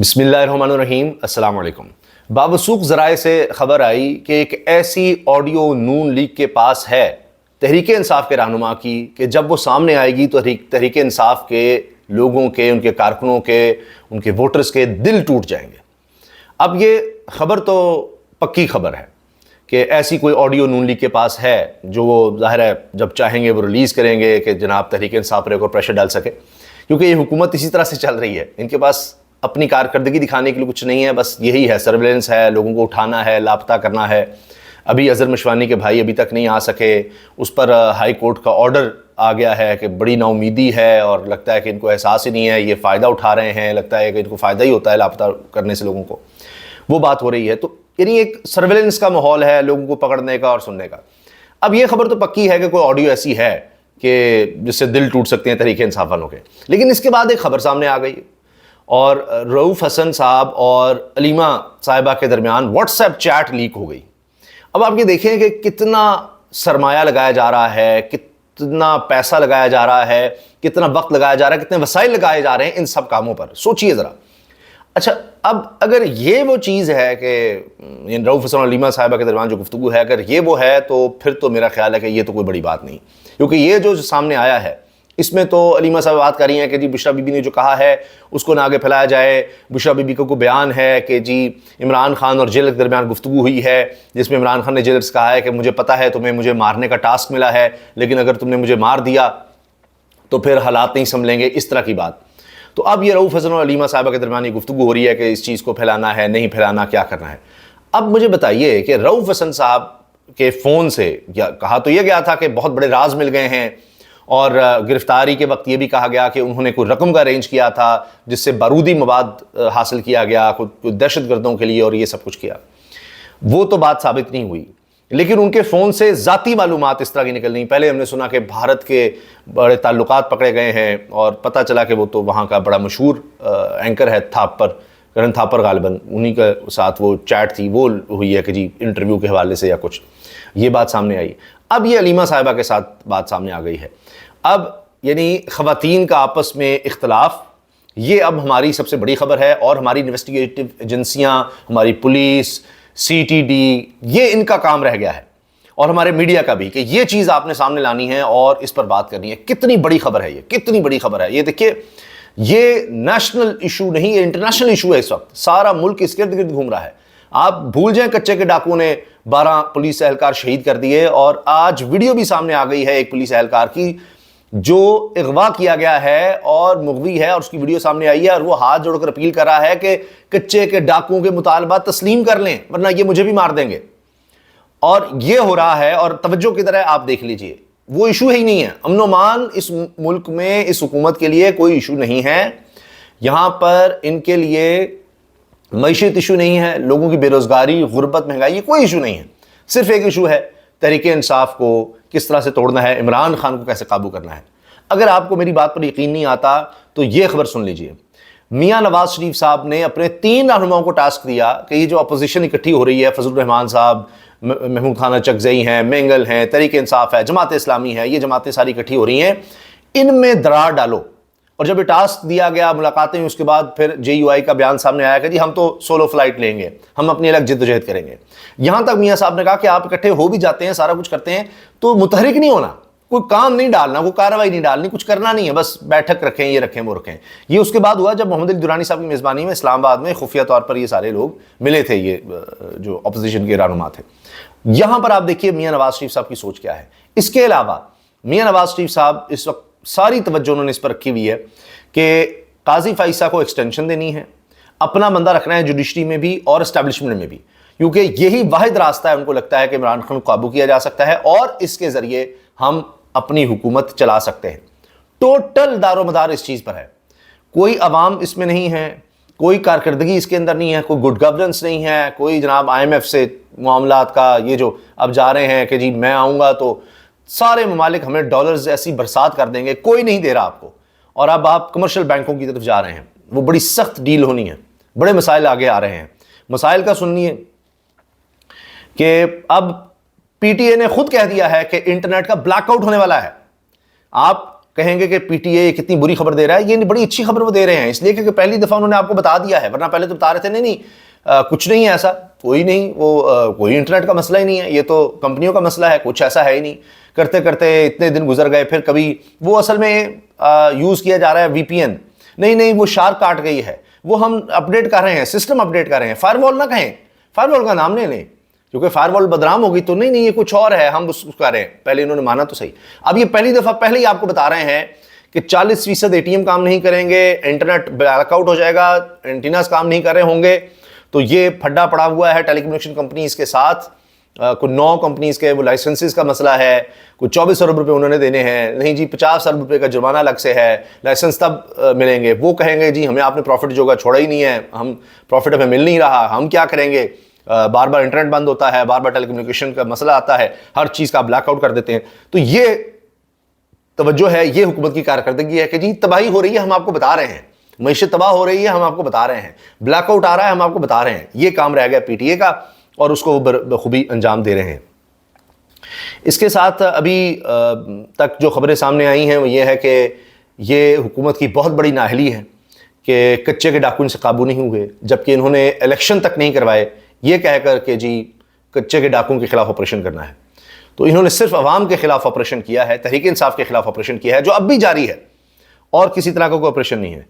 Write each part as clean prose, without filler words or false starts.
بسم اللہ الرحمن الرحیم۔ السلام علیکم۔ باوثوق ذرائع سے خبر آئی کہ ایک ایسی آڈیو نون لیگ کے پاس ہے تحریک انصاف کے رہنما کی کہ جب وہ سامنے آئے گی تو تحریک انصاف کے لوگوں کے، ان کے کارکنوں کے، ان کے ووٹرز کے دل ٹوٹ جائیں گے۔ اب یہ خبر تو پکی خبر ہے کہ ایسی کوئی آڈیو نون لیگ کے پاس ہے جو وہ ظاہر ہے جب چاہیں گے وہ ریلیز کریں گے کہ جناب تحریک انصاف پر ایک اور پریشر ڈال سکے، کیونکہ یہ حکومت اسی طرح سے چل رہی ہے۔ ان کے پاس اپنی کارکردگی دکھانے کے لیے کچھ نہیں ہے، بس یہی ہے، سرویلنس ہے، لوگوں کو اٹھانا ہے، لاپتہ کرنا ہے۔ ابھی اظہر مشوانی کے بھائی ابھی تک نہیں آ سکے، اس پر ہائی کورٹ کا آرڈر آ گیا ہے کہ بڑی نا امیدی ہے اور لگتا ہے کہ ان کو احساس ہی نہیں ہے، یہ فائدہ اٹھا رہے ہیں، لگتا ہے کہ ان کو فائدہ ہی ہوتا ہے لاپتہ کرنے سے لوگوں کو، وہ بات ہو رہی ہے۔ تو یعنی ایک سرویلنس کا ماحول ہے لوگوں کو پکڑنے کا اور سننے کا۔ اب یہ خبر تو پکی ہے کہ کوئی آڈیو ایسی ہے کہ جس سے دل ٹوٹ سکتے ہیں تحریک انصاف والوں کے، لیکن اس کے بعد ایک خبر سامنے آ گئی اور رؤوف حسن صاحب اور علیمہ صاحبہ کے درمیان واٹس ایپ چیٹ لیک ہو گئی۔ اب آپ یہ دیکھیں کہ کتنا سرمایہ لگایا جا رہا ہے، کتنا پیسہ لگایا جا رہا ہے، کتنا وقت لگایا جا رہا ہے، کتنے وسائل لگائے جا رہے ہیں ان سب کاموں پر، سوچئے ذرا۔ اچھا، اب اگر یہ وہ چیز ہے کہ رؤوف حسن اور علیمہ صاحبہ کے درمیان جو گفتگو ہے، اگر یہ وہ ہے تو پھر تو میرا خیال ہے کہ یہ تو کوئی بڑی بات نہیں، کیونکہ یہ جو سامنے آیا ہے اس میں تو علیمہ صاحب بات کر رہی ہیں کہ جی بشریٰ بی بی نے جو کہا ہے اس کو نہ آگے پھیلایا جائے۔ بشریٰ بی بی کو بیان ہے کہ جی عمران خان اور جیلر کے درمیان گفتگو ہوئی ہے جس میں عمران خان نے جیلر سے کہا ہے کہ مجھے پتہ ہے تمہیں مجھے مارنے کا ٹاسک ملا ہے، لیکن اگر تم نے مجھے مار دیا تو پھر حالات نہیں سنبھلیں گے، اس طرح کی بات۔ تو اب یہ رؤوف حسن اور علیمہ صاحبہ کے درمیان یہ گفتگو ہو رہی ہے کہ اس چیز کو پھیلانا ہے، نہیں پھیلانا، کیا کرنا ہے۔ اب مجھے بتائیے کہ رؤوف حسن صاحب کے فون سے کہا تو یہ گیا تھا کہ بہت بڑے راز مل گئے ہیں، اور گرفتاری کے وقت یہ بھی کہا گیا کہ انہوں نے کوئی رقم کا ارینج کیا تھا جس سے بارودی مواد حاصل کیا گیا کوئی دہشت گردوں کے لیے، اور یہ سب کچھ کیا۔ وہ تو بات ثابت نہیں ہوئی، لیکن ان کے فون سے ذاتی معلومات اس طرح کی نکل۔ پہلے ہم نے سنا کہ بھارت کے بڑے تعلقات پکڑے گئے ہیں، اور پتہ چلا کہ وہ تو وہاں کا بڑا مشہور اینکر ہے تھاپر، کرن تھاپر، غالباً انہی کے ساتھ وہ چیٹ تھی، وہ ہوئی ہے کہ جی انٹرویو کے حوالے سے یا کچھ، یہ بات سامنے آئی۔ اب یہ علیمہ صاحبہ کے ساتھ بات سامنے آ گئی ہے۔ اب یعنی خواتین کا آپس میں اختلاف، یہ اب ہماری سب سے بڑی خبر ہے، اور ہماری انویسٹیگیٹو ایجنسیاں، ہماری پولیس، سی ٹی ڈی، یہ ان کا کام رہ گیا ہے، اور ہمارے میڈیا کا بھی، کہ یہ چیز آپ نے سامنے لانی ہے اور اس پر بات کرنی ہے۔ کتنی بڑی خبر ہے یہ، کتنی بڑی خبر ہے یہ۔ دیکھیے، یہ نیشنل ایشو نہیں، یہ انٹرنیشنل ایشو ہے۔ اس وقت سارا ملک اس گرد گرد گھوم رہا ہے۔ آپ بھول جائیں کچے کے ڈاکو نے 12 پولیس اہلکار شہید کر دیے، اور آج ویڈیو بھی سامنے آ گئی ہے ایک پولیس اہلکار کی جو اغوا کیا گیا ہے اور مغوی ہے، اور اس کی ویڈیو سامنے آئی ہے، اور وہ ہاتھ جوڑ کر اپیل کر رہا ہے کہ کچے کے ڈاکوؤں کے مطالبات تسلیم کر لیں ورنہ یہ مجھے بھی مار دیں گے۔ اور یہ ہو رہا ہے، اور توجہ کدھر ہے آپ دیکھ لیجئے، وہ ایشو ہی نہیں ہے۔ امن و امان اس ملک میں اس حکومت کے لیے کوئی ایشو نہیں ہے، یہاں پر ان کے لیے معیشت ایشو نہیں ہے، لوگوں کی بے روزگاری، غربت، مہنگائی، یہ کوئی ایشو نہیں ہے۔ صرف ایک ایشو ہے، تحریک انصاف کو کس طرح سے توڑنا ہے، عمران خان کو کیسے قابو کرنا ہے۔ اگر آپ کو میری بات پر یقین نہیں آتا تو یہ خبر سن لیجئے۔ میاں نواز شریف صاحب نے اپنے 3 رہنماؤں کو ٹاسک دیا کہ یہ جو اپوزیشن اکٹھی ہو رہی ہے، فضل الرحمان صاحب، محمود خان چکزئی ہیں، مینگل ہیں، تحریک انصاف ہے، جماعت اسلامی ہے، یہ جماعتیں ساری اکٹھی ہو رہی ہیں، ان میں درار ڈالو۔ اور جب یہ ٹاسک دیا گیا، ملاقاتیں ہوئی، اس کے بعد پھر جے یو آئی کا بیان سامنے آیا کہ جی ہم تو سولو فلائٹ لیں گے، ہم اپنی الگ جدوجہد کریں گے۔ یہاں تک میاں صاحب نے کہا کہ آپ اکٹھے ہو بھی جاتے ہیں، سارا کچھ کرتے ہیں، تو متحرک نہیں ہونا، کوئی کام نہیں ڈالنا، کوئی کارروائی نہیں ڈالنی، کچھ کرنا نہیں ہے، بس بیٹھک رکھیں، یہ رکھیں، وہ رکھیں۔ یہ اس کے بعد ہوا جب محمد علی درانی صاحب کی میزبانی میں اسلام آباد میں خفیہ طور پر یہ سارے لوگ ملے تھے، یہ جو اپوزیشن کے رہنما تھے۔ یہاں پر آپ دیکھیے میاں نواز شریف صاحب کی سوچ کیا ہے۔ اس کے علاوہ میاں نواز شریف صاحب اس وقت ساری توجہ انہوں نے اس پر رکھی ہوئی ہے کہ قاضی فائزہ کو ایکسٹینشن دینی ہے، اپنا بندہ رکھنا ہے جوڈیشری میں بھی اور اسٹیبلشمنٹ میں بھی، کیونکہ یہی واحد راستہ ہے، ان کو لگتا ہے کہ عمران خان کو قابو کیا جا سکتا ہے اور اس کے ذریعے ہم اپنی حکومت چلا سکتے ہیں۔ ٹوٹل دار و مدار اس چیز پر ہے، کوئی عوام اس میں نہیں ہے، کوئی کارکردگی اس کے اندر نہیں ہے، کوئی گڈ گورننس نہیں ہے، کوئی جناب آئی ایم ایف سے معاملات کا یہ جو اب جا رہے ہیں کہ جی میں آؤں گا تو سارے ممالک ہمیں ڈالرز ایسی برسات کر دیں گے، کوئی نہیں دے رہا آپ کو، اور اب آپ کمرشل بینکوں کی طرف جا رہے ہیں، وہ بڑی سخت ڈیل ہونی ہے، بڑے مسائل آگے آ رہے ہیں۔ مسائل کا سنیے کہ اب پی ٹی اے نے خود کہہ دیا ہے کہ انٹرنیٹ کا بلیک آؤٹ ہونے والا ہے۔ آپ کہیں گے کہ پی ٹی اے کتنی بری خبر دے رہا ہے، یہ بڑی اچھی خبر وہ دے رہے ہیں، اس لیے کہ پہلی دفعہ انہوں نے آپ کو بتا دیا ہے، ورنہ پہلے تو بتا رہے تھے نہیں کچھ نہیں ہے ایسا، کوئی نہیں، وہ کوئی انٹرنیٹ کا مسئلہ ہی نہیں ہے، یہ تو کمپنیوں کا مسئلہ ہے، کچھ ایسا ہے ہی نہیں۔ کرتے کرتے اتنے دن گزر گئے، پھر کبھی وہ اصل میں یوز کیا جا رہا ہے وی پی این، نہیں وہ شارک کاٹ گئی ہے، وہ ہم اپڈیٹ کر رہے ہیں، سسٹم اپڈیٹ کر رہے ہیں، فائر وال نہ کہیں، فائر وال کا نام نہیں لیں، کیونکہ فائر وال بدنام ہوگی تو نہیں یہ کچھ اور ہے، ہم اس کو کر رہے ہیں، پہلے انہوں نے مانا تو صحیح۔ اب یہ پہلی دفعہ پہلے ہی آپ کو بتا رہے ہیں کہ 40% ATM کام نہیں کریں گے، انٹرنیٹ بلیک آؤٹ ہو جائے گا، اینٹیناز کام نہیں کر رہے ہوں گے، تو یہ پھڈا پڑا ہوا ہے ٹیلی کمیونیکیشن کمپنیز کے ساتھ، کوئی 9 کمپنیز کے وہ لائسنسز کا مسئلہ ہے، کوئی 24 ارب روپے انہوں نے دینے ہیں، نہیں جی 50 ارب روپے کا جرمانہ الگ سے ہے، لائسنس تب ملیں گے، وہ کہیں گے جی ہمیں آپ نے پروفٹ جو چھوڑا ہی نہیں ہے، ہم پروفٹ ہمیں مل نہیں رہا، ہم کیا کریں گے، بار بار انٹرنیٹ بند ہوتا ہے، بار بار ٹیلی کمیونیکیشن کا مسئلہ آتا ہے، ہر چیز کا بلیک آؤٹ کر دیتے ہیں۔ تو یہ توجہ ہے، یہ حکومت کی کارکردگی ہے کہ جی تباہی ہو رہی ہے، ہم آپ کو بتا رہے ہیں، معیشت تباہ ہو رہی ہے، ہم آپ کو بتا رہے ہیں، بلیک آؤٹ آ رہا ہے، ہم آپ کو بتا رہے ہیں۔ یہ کام رہ گیا پی ٹی اے کا، اور اس کو وہ بخوبی انجام دے رہے ہیں۔ اس کے ساتھ ابھی تک جو خبریں سامنے آئی ہیں وہ یہ ہے کہ یہ حکومت کی بہت بڑی نااہلی ہے کہ کچے کے ڈاکو ان سے قابو نہیں ہوئے، جبکہ انہوں نے الیکشن تک نہیں کروائے، یہ کہہ کر کہ جی کچے کے ڈاکوں کے خلاف آپریشن کرنا ہے۔ تو انہوں نے صرف عوام کے خلاف آپریشن کیا ہے، تحریک انصاف کے خلاف آپریشن کیا ہے، جو اب بھی جاری ہے، اور کسی طرح کا کوئی آپریشن نہیں ہے۔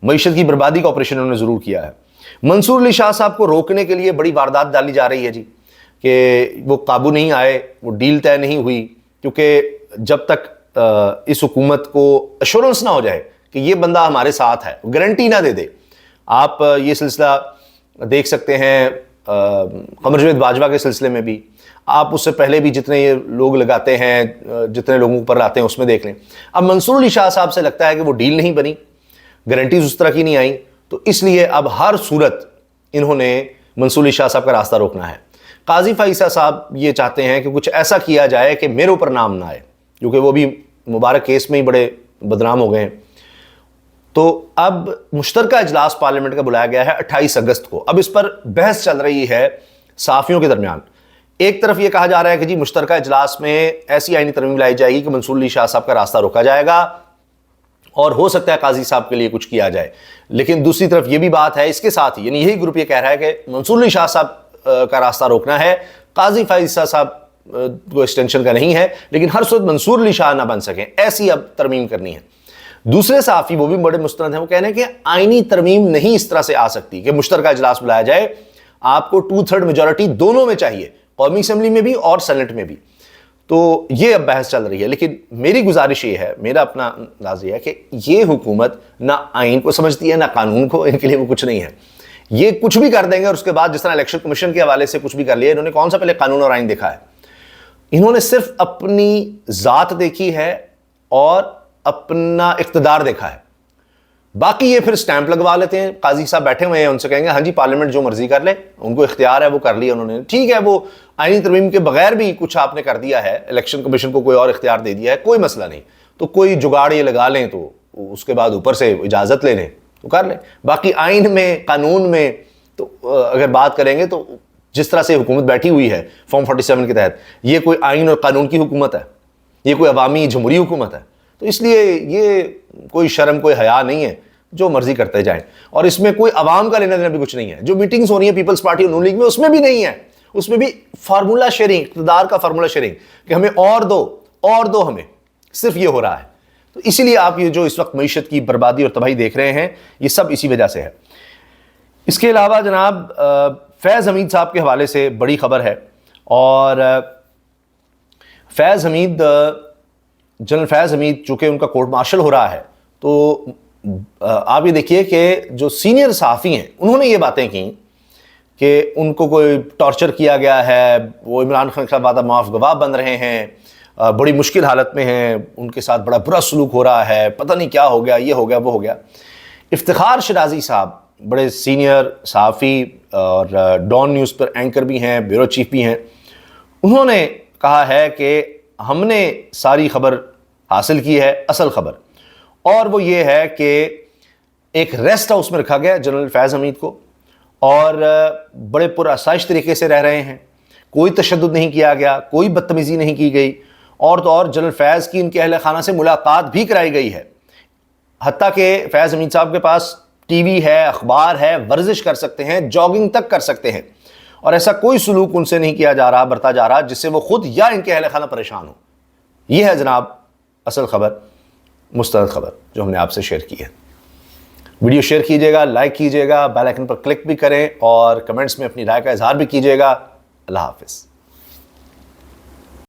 معیشت کی بربادی کا آپریشن انہوں نے ضرور کیا ہے۔ منصور علی شاہ صاحب کو روکنے کے لیے بڑی واردات ڈالی جا رہی ہے جی، کہ وہ قابو نہیں آئے، وہ ڈیل طے نہیں ہوئی، کیونکہ جب تک اس حکومت کو ایشورنس نہ ہو جائے کہ یہ بندہ ہمارے ساتھ ہے، گارنٹی نہ دے دے۔ آپ یہ سلسلہ دیکھ سکتے ہیں قمر جاوید باجوہ کے سلسلے میں بھی، آپ اس سے پہلے بھی جتنے یہ لوگ لگاتے ہیں، جتنے لوگوں پر آتے ہیں اس میں دیکھ لیں۔ اب منصور علی شاہ صاحب سے لگتا ہے کہ وہ ڈیل نہیں بنی، گارنٹیز اس طرح کی نہیں آئیں، تو اس لیے اب ہر صورت انہوں نے منصور علی شاہ صاحب کا راستہ روکنا ہے۔ قاضی فائزہ صاحب یہ چاہتے ہیں کہ کچھ ایسا کیا جائے کہ میرے اوپر نام نہ آئے، کیونکہ وہ بھی مبارک کیس میں ہی بڑے بدنام ہو گئے ہیں۔ تو اب مشترکہ اجلاس پارلیمنٹ کا بلایا گیا ہے 28 اگست کو۔ اب اس پر بحث چل رہی ہے صحافیوں کے درمیان۔ ایک طرف یہ کہا جا رہا ہے کہ جی مشترکہ اجلاس میں ایسی آئینی ترمیم لائی جائے گی کہ منصور علی شاہ صاحب کا راستہ روکا جائے گا، اور ہو سکتا ہے قاضی صاحب کے لیے کچھ کیا جائے۔ لیکن دوسری طرف یہ بھی بات ہے اس کے ساتھ ہی، یعنی یہی گروپ یہ کہہ رہا ہے کہ منصور علی شاہ صاحب کا راستہ روکنا ہے، قاضی فائزہ صاحب کو ایکسٹینشن کا نہیں ہے، لیکن ہر صورت منصور علی شاہ نہ بن سکیں، ایسی اب ترمیم کرنی ہے۔ دوسرے صحافی وہ بھی بڑے مستند ہیں، وہ کہہ رہے ہیں کہ آئینی ترمیم نہیں اس طرح سے آ سکتی کہ مشترکہ اجلاس بلایا جائے، آپ کو 2/3 میجورٹی دونوں میں چاہیے، قومی اسمبلی میں بھی اور سینٹ میں بھی۔ تو یہ اب بحث چل رہی ہے، لیکن میری گزارش یہ ہے، میرا اپنا انداز یہ ہے کہ یہ حکومت نہ آئین کو سمجھتی ہے نہ قانون کو، ان کے لیے وہ کچھ نہیں ہے، یہ کچھ بھی کر دیں گے، اور اس کے بعد جس طرح الیکشن کمیشن کے حوالے سے کچھ بھی کر لیا، انہوں نے کون سا پہلے قانون اور آئین دیکھا ہے؟ انہوں نے صرف اپنی ذات دیکھی ہے اور اپنا اقتدار دیکھا ہے، باقی یہ پھر سٹیمپ لگوا لیتے ہیں۔ قاضی صاحب بیٹھے ہوئے ہیں، ان سے کہیں گے ہاں جی پارلیمنٹ جو مرضی کر لے، ان کو اختیار ہے، وہ کر لیا انہوں نے، ٹھیک ہے، وہ آئینی ترمیم کے بغیر بھی کچھ آپ نے کر دیا ہے، الیکشن کمیشن کو کوئی اور اختیار دے دیا ہے، کوئی مسئلہ نہیں، تو کوئی جگاڑ یہ لگا لیں تو اس کے بعد اوپر سے اجازت لے لیں تو کر لیں۔ باقی آئین میں، قانون میں تو اگر بات کریں گے تو جس طرح سے حکومت بیٹھی ہوئی ہے فارم 47 کے تحت، یہ کوئی آئین اور قانون کی حکومت ہے، یہ کوئی عوامی جمہوری حکومت ہے، تو اس لیے یہ کوئی شرم کوئی حیا نہیں ہے، جو مرضی کرتے جائیں، اور اس میں کوئی عوام کا لینا دینا بھی کچھ نہیں ہے۔ جو میٹنگز ہو رہی ہیں پیپلز پارٹی اور نون لیگ میں، اس میں بھی نہیں ہے، اس میں بھی فارمولہ شیئرنگ، اقتدار کا فارمولہ شیئرنگ کہ ہمیں اور دو ہمیں، صرف یہ ہو رہا ہے۔ تو اسی لیے آپ یہ جو اس وقت معیشت کی بربادی اور تباہی دیکھ رہے ہیں، یہ سب اسی وجہ سے ہے۔ اس کے علاوہ جناب فیض حمید صاحب کے حوالے سے بڑی خبر ہے، اور فیض حمید، جنرل فیض حمید، چونکہ ان کا کورٹ مارشل ہو رہا ہے، تو آپ یہ دیکھیے کہ جو سینئر صحافی ہیں انہوں نے یہ باتیں کی کہ ان کو کوئی ٹارچر کیا گیا ہے، وہ عمران خان کے خلاف وعدہ معاف گواہ بن رہے ہیں، بڑی مشکل حالت میں ہیں، ان کے ساتھ بڑا برا سلوک ہو رہا ہے، پتہ نہیں کیا ہو گیا، یہ ہو گیا وہ ہو گیا۔ افتخار شرازی صاحب بڑے سینئر صحافی اور ڈان نیوز پر اینکر بھی ہیں، بیورو چیف بھی ہیں، انہوں نے کہا ہے کہ ہم نے ساری خبر حاصل کی ہے، اصل خبر، اور وہ یہ ہے کہ ایک ریسٹ ہاؤس میں رکھا گیا جنرل فیض حمید کو، اور بڑے پرآسائش طریقے سے رہ رہے ہیں، کوئی تشدد نہیں کیا گیا، کوئی بدتمیزی نہیں کی گئی، اور تو اور جنرل فیض کی ان کے اہل خانہ سے ملاقات بھی کرائی گئی ہے، حتیٰ کہ فیض امین صاحب کے پاس ٹی وی ہے، اخبار ہے، ورزش کر سکتے ہیں، جاگنگ تک کر سکتے ہیں، اور ایسا کوئی سلوک ان سے نہیں کیا جا رہا، برتا جا رہا جس سے وہ خود یا ان کے اہل خانہ پریشان ہو۔ یہ ہے جناب اصل خبر، مستند خبر جو ہم نے آپ سے شیئر کی ہے۔ ویڈیو شیئر کیجئے گا، لائک کیجئے گا، بیل آئیکن پر کلک بھی کریں اور کمنٹس میں اپنی رائے کا اظہار بھی کیجئے گا۔ اللہ حافظ۔